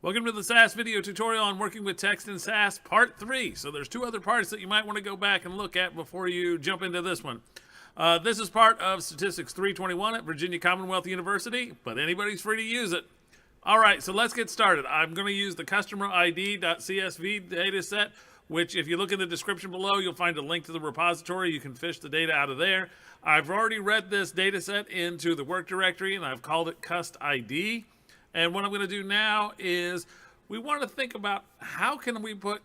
Welcome to the SAS video tutorial on working with text in SAS part 3. So there's two other parts that you might want to go back and look at before you jump into this one. This is part of Statistics 321 at Virginia Commonwealth University, but anybody's free to use it. All right, so let's get started. I'm going to use the customer ID.csv data set, which if you look in the description below, you'll find a link to the repository. You can fish the data out of there. I've already read this data set into the work directory, and I've called it cust ID. And what I'm going to do now is we want to think about how can we put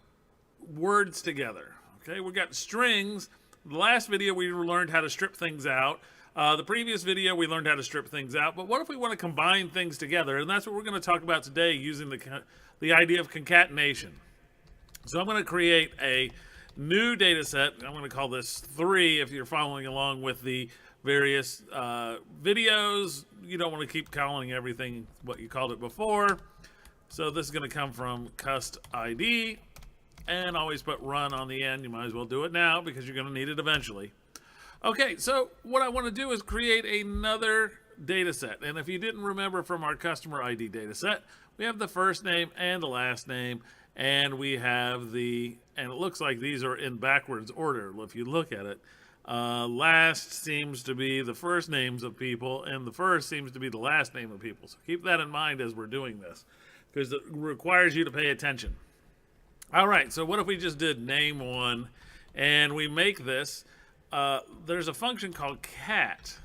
words together. Okay, we got strings. The last video we learned how to strip things out. The previous video we learned how to strip things out. But what if we want to combine things together? And that's what we're going to talk about today using the idea of concatenation. So I'm going to create a new data set. I'm going to call this 3 if you're following along with the various videos. You don't want to keep calling everything what you called it before. So this is going to come from cust ID, and always put run on the end. You might as well do it now because you're going to need it eventually. Okay, so what I want to do is create another data set. And if you didn't remember from our customer ID data set, we have the first name and the last name, and we have and it looks like these are in backwards order if you look at it. Last seems to be the first names of people, and the first seems to be the last name of people. So keep that in mind as we're doing this, because it requires you to pay attention. All right, so what if we just did name 1, and we make this, there's a function called cat.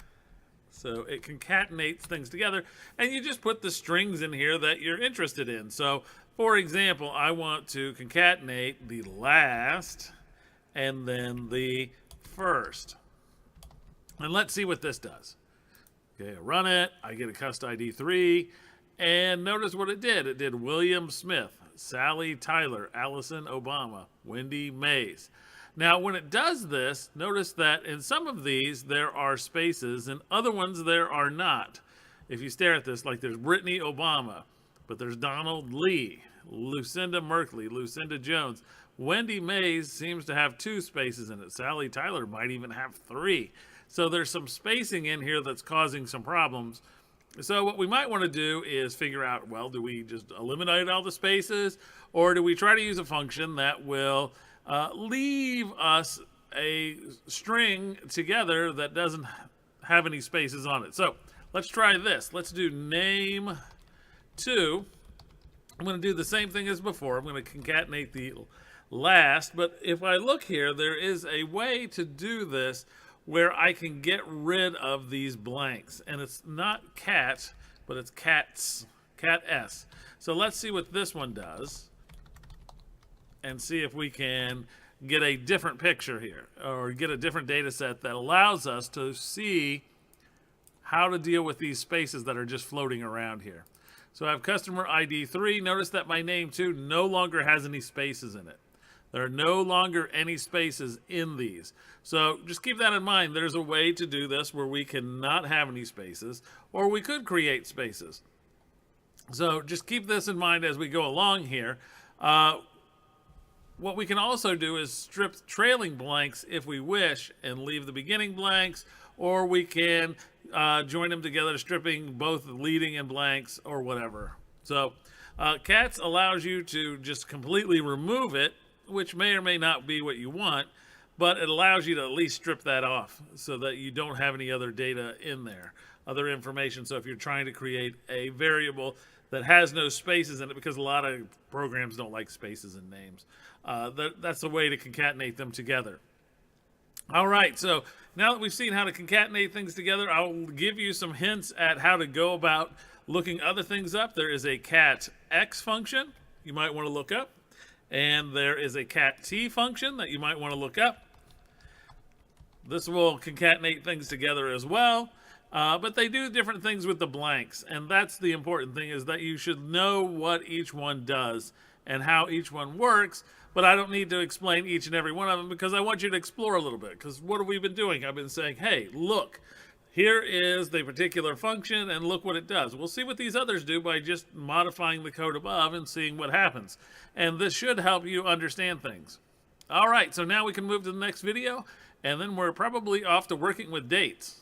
So it concatenates things together, and you just put the strings in here that you're interested in. So, for example, I want to concatenate the last and then the first. And let's see what this does. Okay, I run it, I get a cust ID 3, and notice what it did. It did William Smith, Sally Tyler, Allison Obama, Wendy Mays. Now, when it does this, notice that in some of these there are spaces, and other ones there are not. If you stare at this, like there's Brittany Obama, but there's Donald Lee, Lucinda Merkley, Lucinda Jones. Wendy Mays seems to have 2 spaces in it. Sally Tyler might even have 3. So there's some spacing in here that's causing some problems. So what we might want to do is figure out, well, do we just eliminate all the spaces, or do we try to use a function that will leave us a string together that doesn't have any spaces on it? So let's try this. Let's do name 2. I'm going to do the same thing as before. I'm going to concatenate the last, but if I look here, there is a way to do this where I can get rid of these blanks, and it's not cat, but it's cats, cat S. So let's see what this one does and see if we can get a different picture here, or get a different data set that allows us to see how to deal with these spaces that are just floating around here. So I have customer ID 3. Notice that my name 2 no longer has any spaces in it. There are no longer any spaces in these. So just keep that in mind. There's a way to do this where we cannot have any spaces, or we could create spaces. So just keep this in mind as we go along here. What we can also do is strip trailing blanks if we wish and leave the beginning blanks, or we can join them together, stripping both leading and blanks or whatever. So cats allows you to just completely remove it, which may or may not be what you want, but it allows you to at least strip that off so that you don't have any other data in there, other information. So if you're trying to create a variable that has no spaces in it, because a lot of programs don't like spaces in names, that's the way to concatenate them together. All right, so now that we've seen how to concatenate things together, I'll give you some hints at how to go about looking other things up. There is a cat X function you might want to look up, and there is a cat T function that you might want to look up. This will concatenate things together as well, but they do different things with the blanks, and that's the important thing, is that you should know what each one does and how each one works. But I don't need to explain each and every one of them, because I want you to explore a little bit. Because what have we been doing? I've been saying, hey, look, here is the particular function, and look what it does. We'll see what these others do by just modifying the code above and seeing what happens. And this should help you understand things. All right, so now we can move to the next video, and then we're probably off to working with dates.